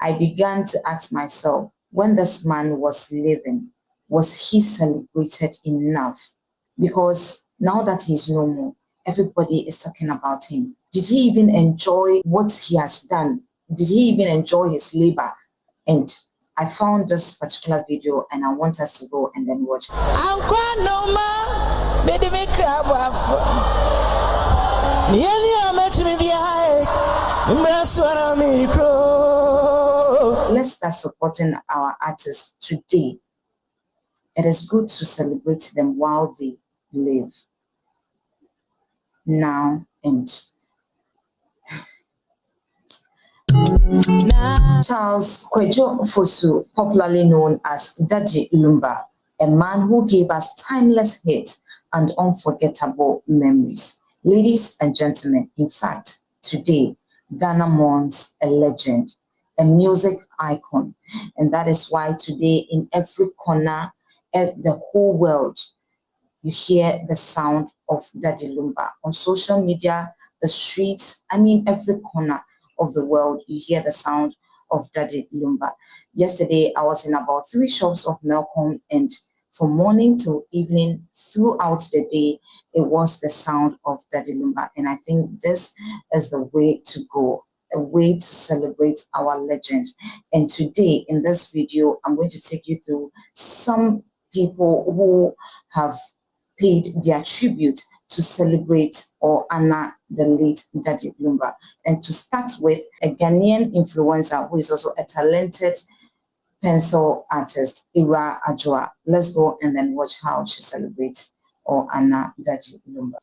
I began to ask myself, when this man was living, was he celebrated enough? Because now that he's no more, everybody is talking about him. Did he even enjoy what he has done? Did he even enjoy his labor? And I found this particular video and I want us to go and then watch it. Let's start supporting our artists today. It is good to celebrate them while they live. Now and Charles Kwadwo Fosu, popularly known as Daddy Lumba, a man who gave us timeless hits and unforgettable memories. Ladies and gentlemen, in fact, today, Ghana mourns a legend, a music icon. And that is why today, in every corner of the whole world, you hear the sound of Daddy Lumba. On social media, the streets, every corner of the world, you hear the sound of Daddy Lumba. Yesterday, I was in about 3 shops of Melcombe, and from morning till evening, throughout the day, it was the sound of Daddy Lumba. And I think this is the way to go, a way to celebrate our legend. And today, in this video, I'm going to take you through some people who have paid their tribute to celebrate or honor the late Daddy Lumba. And to start with, a Ghanaian influencer who is also a talented pencil artist, Aewura-djoah. Let's go and then watch how she celebrates or honor Daddy Lumba.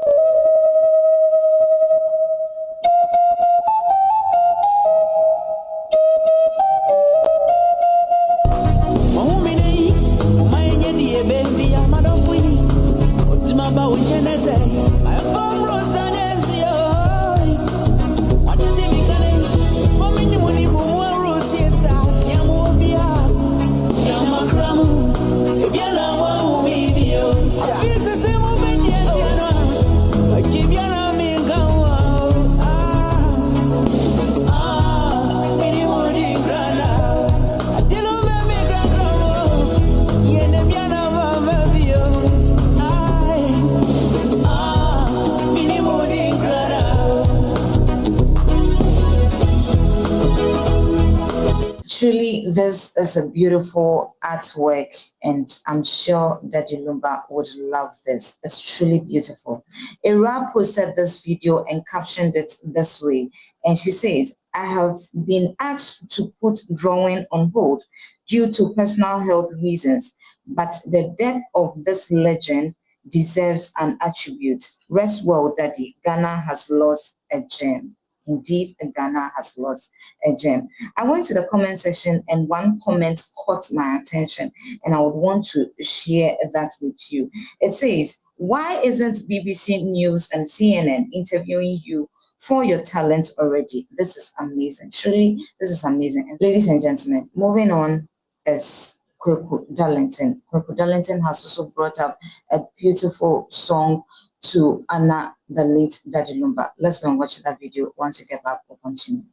Truly, this is a beautiful artwork, and I'm sure Daddy Lumba would love this. It's truly beautiful. Aewura posted this video and captioned it this way, and she says, I have been asked to put drawing on hold due to personal health reasons, but the death of this legend deserves an attribute. Rest well, Daddy. Ghana has lost a gem. Indeed, Ghana has lost a gem. I went to the comment section and one comment caught my attention, and I would want to share that with you. It says, why isn't BBC News and CNN interviewing you for your talent already? This is amazing. Surely, this is amazing. And ladies and gentlemen, moving on is Kweku Darlington. Kweku Darlington has also brought up a beautiful song to honor the late Daddy Lumba. Let's go and watch that video. Once you get back, we'll continue.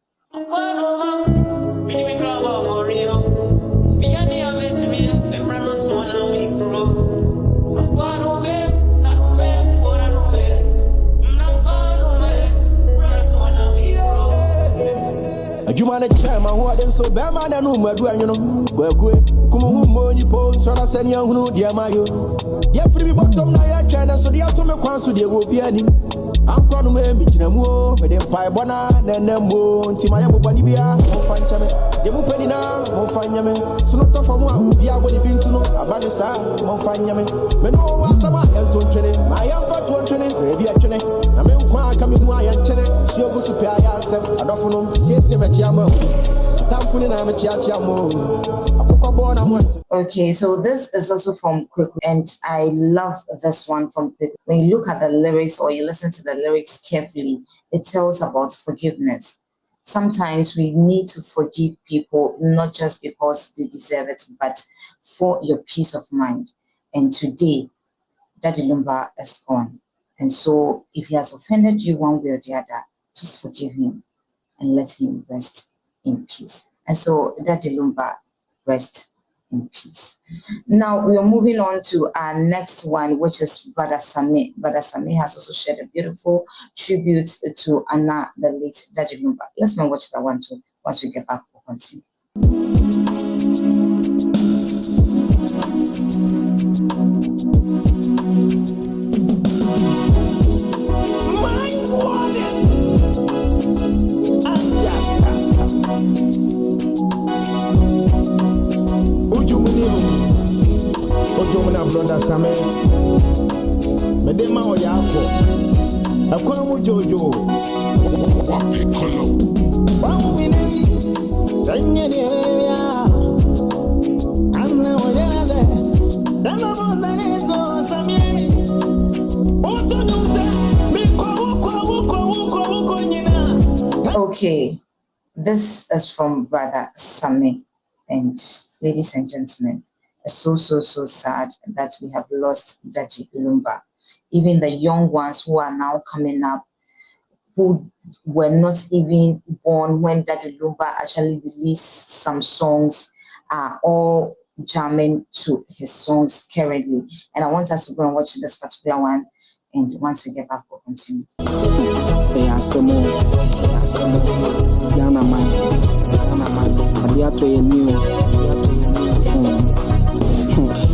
You man a chairman who are them so bad man and whom we're doing, you know. Well, good. Come on, money post, so I send you who know, dear Mayo. Yeah, free bottom now, I can, so the ultimate council, there will be any. I'm going to make them more, but then pie bona, then them more, until my Bonibia, won't find them. They won't penny now, won't find them. So not tough for one, be able to be to know about the star, won't find them. But no, what's about Elton Kenny? I am for 20, maybe a Kenny. I mean, why come in my Kenny? So you go to pay yourself, I don't know, say, okay, so this is also from Kweku, and I love this one from Kweku. When you look at the lyrics or you listen to the lyrics carefully, it tells about forgiveness. Sometimes we need to forgive people, not just because they deserve it, but for your peace of mind. And today, Daddy Lumba is gone. And so if he has offended you one way or the other, just forgive him and let him rest in peace. And so Daddy Lumba, rest in peace. Now we are moving on to our next one, which is Brother Sami. Brother Sami has also shared a beautiful tribute to Anna, the late Daddy Lumba. Let's go and watch that one too. Once we get back, we'll continue. Brother Sami, Medema Oyako, Akwamu Jojo, Okay, this is from Brother Sami, and ladies and gentlemen, it's so sad that we have lost Daddy Lumba. Even the young ones who are now coming up, who were not even born when Daddy Lumba actually released some songs, are all jamming to his songs currently. And I want us to go and watch this particular one, and once we get back, we'll continue.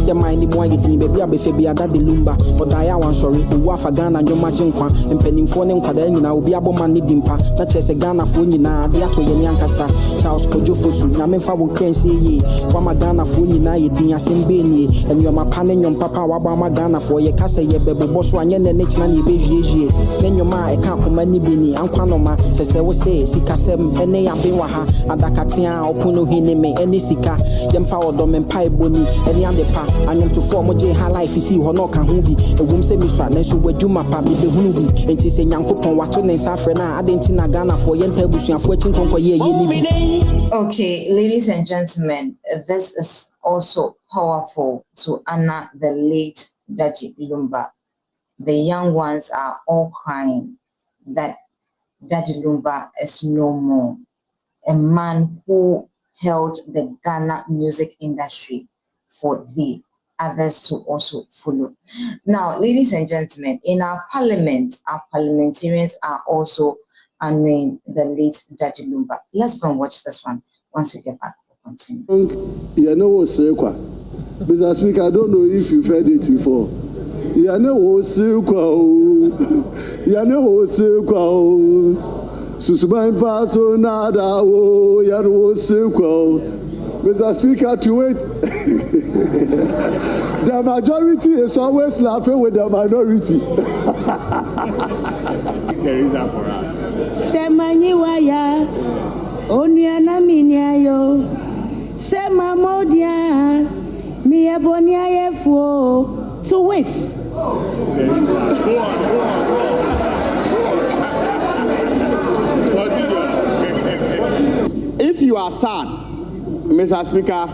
The mind boy getting baby abefe Daddy Lumba but I am sorry who afa Ghana nyoma jinkwa mpanimfo ne nkwada nyina obi aboma ne dimpa na chese Ghana fo nyina de ato ye nyankasa Charles Kwadwo Fosu na memfa wo krense ye wa Ghana fo nyina ye din asembe nie enyoma pa ne nyom papa wa ba Ghana fo ye kasa ye bebo so anye ne china ne behwiehwie ne nyoma e ka akoma ni bini ankwa no ma sese wo se sikasem ene ya benwa ha adakatia opono hini me ene sika yemfa odo mempa eboni ene adepa anyam to form je Highlife see ho no ka ho bi ewum se mi swa na so wadwuma pa mi be hunu bi enti se nyankopon wato ne nsafre na adenti na Ghana for ye nta busuafo akinkonko ye ni. Okay, ladies and gentlemen, this is also powerful to honor the late Daddy Lumba. The young ones are all crying that Daddy Lumba is no more. A man who held the Ghana music industry for the others to also follow. Now, ladies and gentlemen, in our parliament, our parliamentarians are also honoring the late Daddy Lumba. Let's go and watch this one. Once we get back, we'll continue. You know what's Mr. Speaker, I don't know if you've heard it before. You know what's Susumai Paso Nada, Mr. Speaker, to wait. The majority is always laughing with the minority. Teresa for us. Semani waya, onyana minyayo. Sema modia, mi ebonia yefo. So wait. Go on. If you are sad, Mr. Speaker,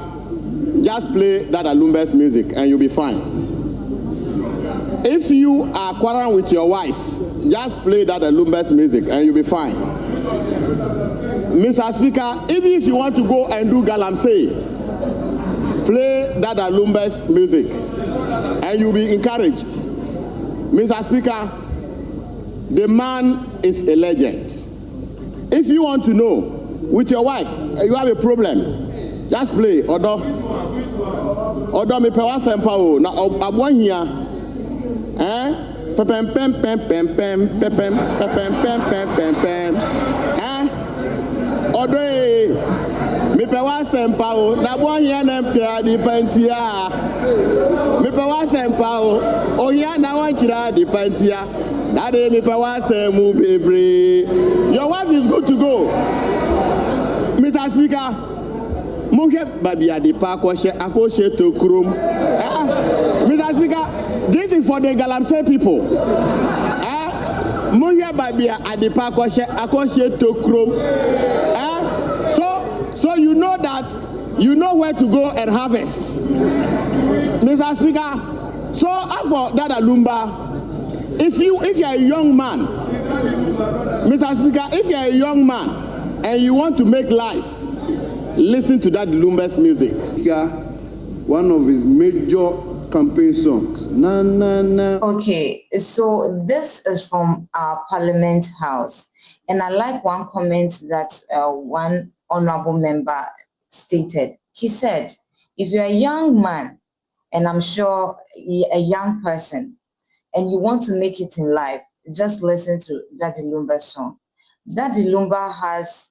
just play Daddy Lumba's music and you'll be fine. If you are quarreling with your wife, just play Daddy Lumba's music and you'll be fine. Mr. Speaker, even if you want to go and do galamsey, play Daddy Lumba's music and you'll be encouraged. Mr. Speaker, the man is a legend. If you want to know, with your wife, you have a problem, just play Odo me pewa sempa o na abwan hia pem Odo me pewa sempa o na abwan hia na mpira di pantia me pewa sempa o hia na wan kira di pantia na de me pewa semu bebre. Your wife is good to go. Mr. Speaker, Munke Babia de Pakoshe Akoshe to Krum. Mr. Speaker, this is for the Galamsey people. Munke Babia at the Pakoshe Akoshe to Krum. So you know that you know where to go and harvest. Mr. Speaker, so as for Daddy Lumba, if you are a young man, Mr. Speaker, if you are a young man and you want to make life, listen to Daddy Lumba's music. One of his major campaign songs. Na na na. Okay, so this is from our Parliament House, and I like one comment that one honorable member stated. He said, if you're a young man, and I'm sure a young person, and you want to make it in life, just listen to Daddy Lumba's song. Daddy Lumba has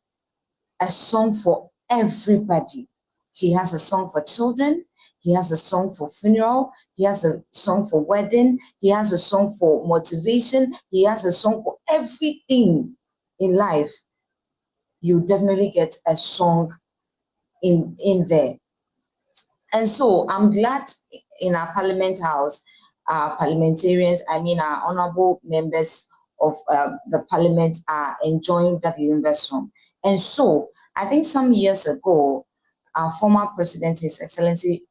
a song for everybody. He has a song for children. He has a song for funeral. He has a song for wedding. He has a song for motivation. He has a song for everything in life. You definitely get a song in there. And so I'm glad in our Parliament House, our parliamentarians, our honorable members of the Parliament are enjoying that Lumba song. And so I think some years ago, our former president, His Excellency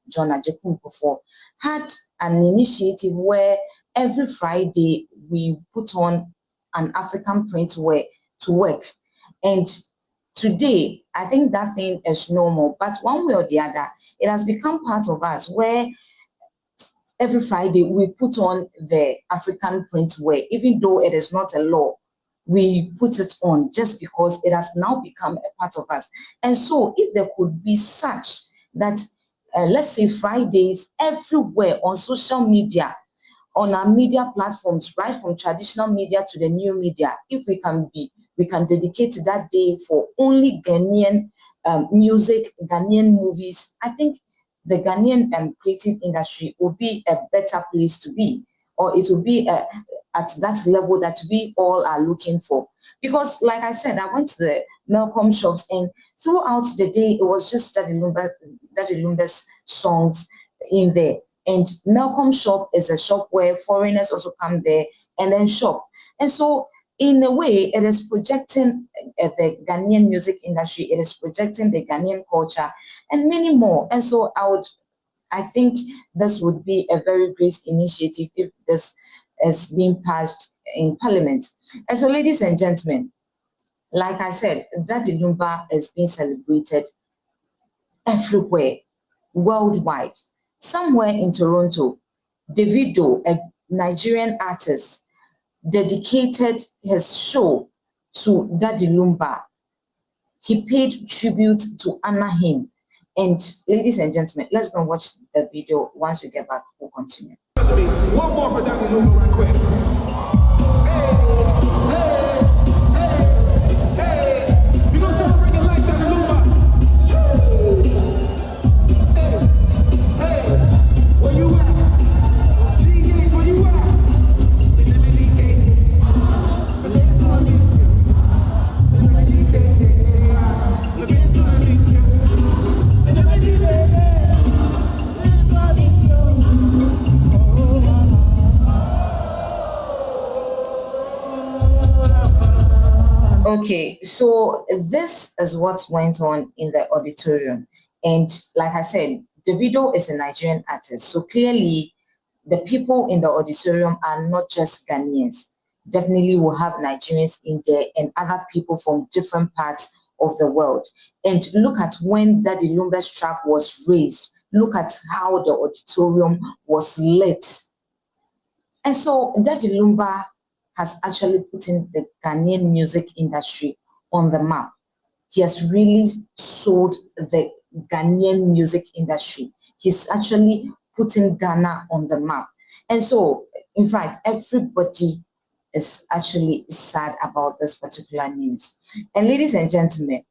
John Acheampong, had an initiative where every Friday we put on an African print to work. And today, I think that thing is normal, but one way or the other, it has become part of us where every Friday we put on the African print wear, even though it is not a law. We put it on just because it has now become a part of us. And so if there could be such that, let's say Fridays everywhere on social media, on our media platforms, right from traditional media to the new media, if we can dedicate that day for only Ghanaian music, Ghanaian movies, I think the Ghanaian creative industry will be a better place to be, or it will be at that level that we all are looking for. Because like I said, I went to the Malcolm shops, and throughout the day, it was just Daddy Lumba's songs in there. And Malcolm shop is a shop where foreigners also come there and then shop. And so in a way, it is projecting the Ghanaian music industry, it is projecting the Ghanaian culture and many more. And so I think this would be a very great initiative if this is being passed in Parliament. And so, ladies and gentlemen, like I said, Daddy Lumba is being celebrated everywhere, worldwide. Somewhere in Toronto, Davido, a Nigerian artist, dedicated his show to Daddy Lumba. He paid tribute to honor him. And ladies and gentlemen, let's go and watch the video. Once we get back, we'll continue. One more for Daddy Lumba right quick. Hey, you gonna celebrate it like Daddy Lumba? Hey, where you at? G-Gates, where you at? Okay, so this is what went on in the auditorium. And like I said, Davido is a Nigerian artist. So clearly, the people in the auditorium are not just Ghanaians. Definitely will have Nigerians in there and other people from different parts of the world. And look at when Daddy Lumba's track was raised. Look at how the auditorium was lit. And so Daddy Lumba has actually put in the Ghanaian music industry on the map. He has really sold the Ghanaian music industry. He's actually putting Ghana on the map. And so, in fact, everybody is actually sad about this particular news. And ladies and gentlemen,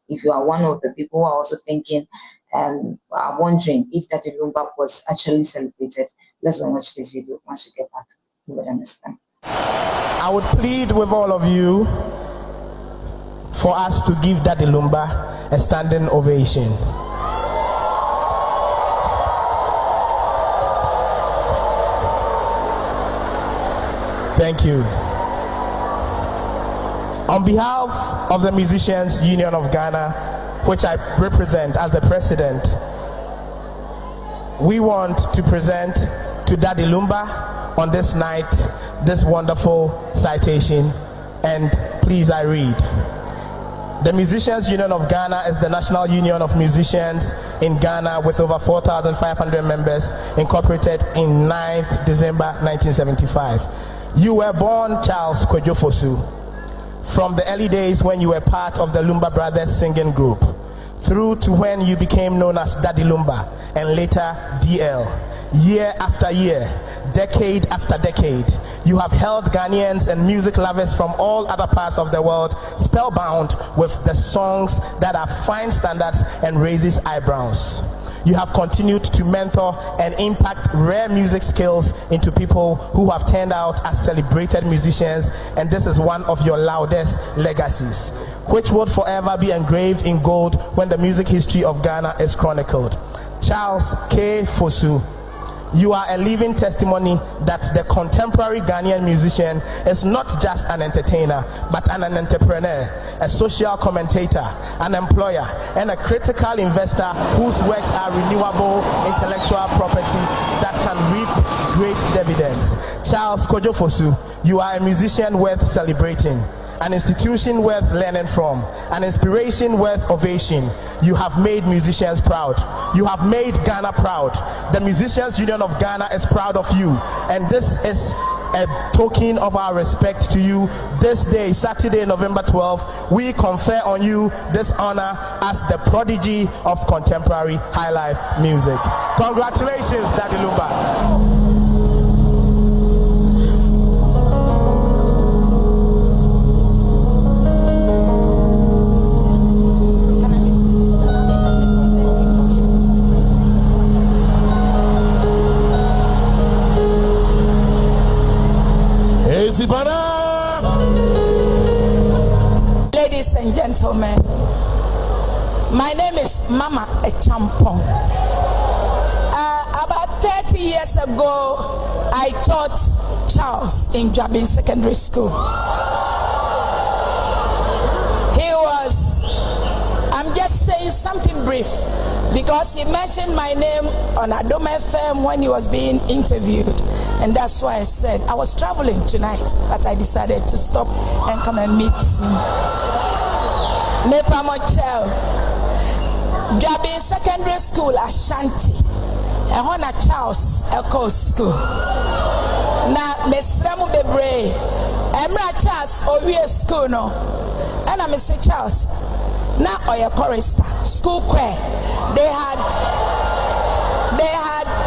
if you are one of the people who are also thinking, are wondering if Daddy Lumba was actually celebrated, let's go watch this video. Once we get back, you would understand. I would plead with all of you for us to give Daddy Lumba a standing ovation. Thank you. On behalf of the Musicians Union of Ghana, which I represent as the president, we want to present to Daddy Lumba on this night this wonderful citation, and please I read. The Musicians Union of Ghana is the national union of musicians in Ghana with over 4,500 members, incorporated in 9th December 1975. You were born Charles Kwadwo Fosu from the early days when you were part of the Lumba Brothers singing group, through to when you became known as Daddy Lumba and later DL. Year after year, decade after decade, you have held Ghanaians and music lovers from all other parts of the world spellbound with the songs that are fine standards and raises eyebrows. You have continued to mentor and impact rare music skills into people who have turned out as celebrated musicians, and this is one of your loudest legacies, which would forever be engraved in gold when the music history of Ghana is chronicled. Charles K. Fosu, you are a living testimony that the contemporary Ghanaian musician is not just an entertainer, but an entrepreneur, a social commentator, an employer, and a critical investor whose works are renewable intellectual property that can reap great dividends. Charles Kwadwo Fosu, you are a musician worth celebrating, an institution worth learning from, an inspiration worth ovation. You have made musicians proud. You have made Ghana proud. The Musicians Union of Ghana is proud of you, and this is a token of our respect to you. This day, Saturday, November 12th, we confer on you this honor as the prodigy of contemporary highlife music. Congratulations, Daddy Lumba. Ladies and gentlemen, my name is Mama Acheampong. About 30 years ago, I taught Charles in Aewura-djoah Secondary School. I'm just saying something brief because he mentioned my name on Adom FM when he was being interviewed, and that's why I said I was traveling tonight, but I decided to stop and come and meet him. Mepa Mochel, Aewura-djoah Secondary School, Ashanti, and Hona Charles Echo School. Na Mesremu Bebre, Emra Charles Owie School no, and I'm Mr. Charles. Now Oya chorister, school choir. They had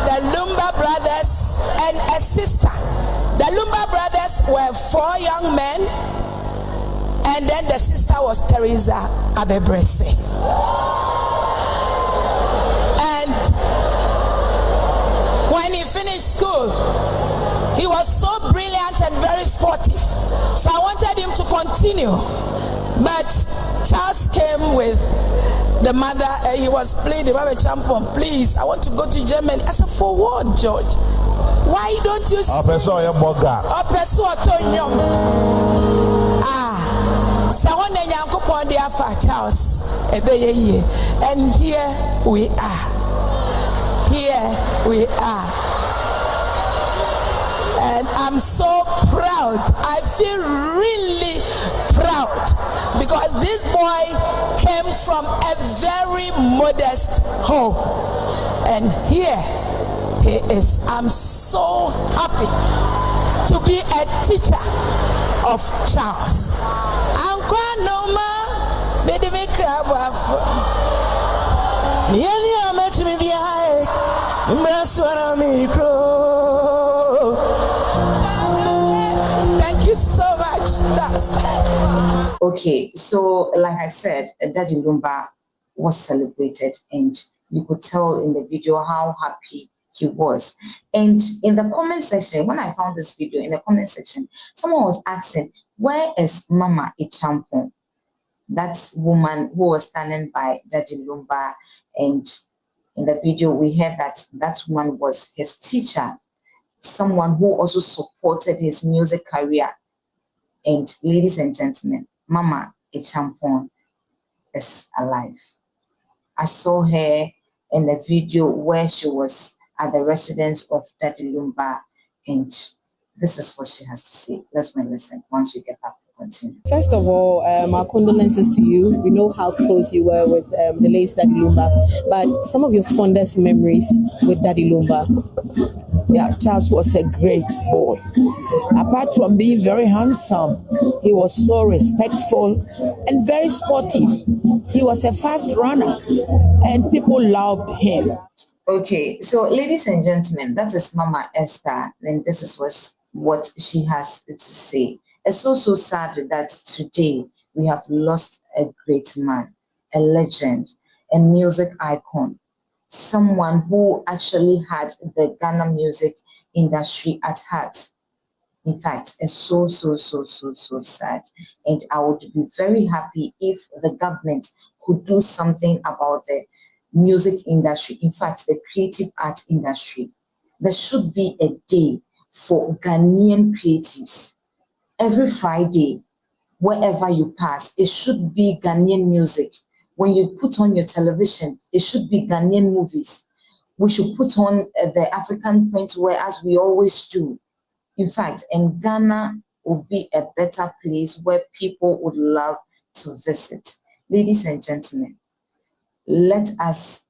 the Lumba brothers and a sister. The Lumba brothers were 4 young men, and then the sister was Teresa Abebrese. And when he finished school, he was so brilliant and very sportive. So I wanted him to continue. But Charles came with the mother and he was pleading, Acheampong, please, I want to go to Germany. I said, for what, George? Why don't you so Charles, and here we are. And I'm so proud. I feel really proud because this boy came from a very modest home, and here he is. I'm so happy to be a teacher of Charles. Thank you so much, Charles. Okay, so like I said, Daddy Lumba was celebrated, and you could tell in the video how happy he was. And in the comment section, when I found this video, in the comment section, someone was asking, where is Mama Acheampong? That woman who was standing by Daddy Lumba, and in the video we heard that that woman was his teacher, someone who also supported his music career. And ladies and gentlemen, Mama Acheampong is alive. I saw her in the video where she was at the residence of Daddy Lumba, and this is what she has to say. Let's go and listen once we get back. continue. First of all, our condolences to you. We know how close you were with the late Daddy Lumba, but some of your fondest memories with Daddy Lumba. Yeah, Charles was a great boy. Apart from being very handsome, he was so respectful and very sportive. He was a fast runner and people loved him. Okay, so ladies and gentlemen, that is Mama Esther, and this is what she has to say. It's so sad that today we have lost a great man, a legend, a music icon, someone who actually had the Ghana music industry at heart. In fact, it's so sad. And I would be very happy if the government could do something about the music industry, in fact, the creative art industry. There should be a day for Ghanaian creatives. Every Friday, wherever you pass, it should be Ghanaian music. When you put on your television, it should be Ghanaian movies. We should put on the African print wear as we always do. In fact, in Ghana would be a better place where people would love to visit. Ladies and gentlemen, let us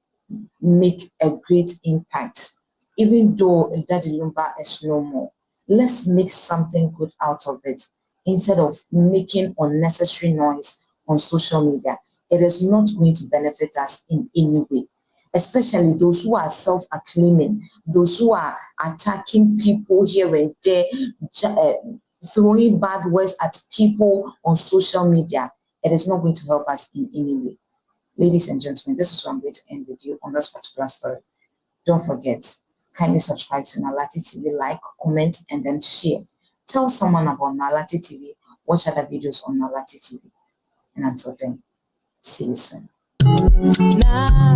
make a great impact. Even though Daddy Lumba is no more, let's make something good out of it instead of making unnecessary noise on social media. It is not going to benefit us in any way, especially those who are self-acclaiming, those who are attacking people here and there, throwing bad words at people on social media. It is not going to help us in any way. Ladies and gentlemen, this is what I'm going to end with you on this particular story. Don't forget, kindly subscribe to Naa Lartey TV, like, comment, and then share. Tell someone about Naa Lartey TV, watch other videos on Naa Lartey TV. And until then, see you soon.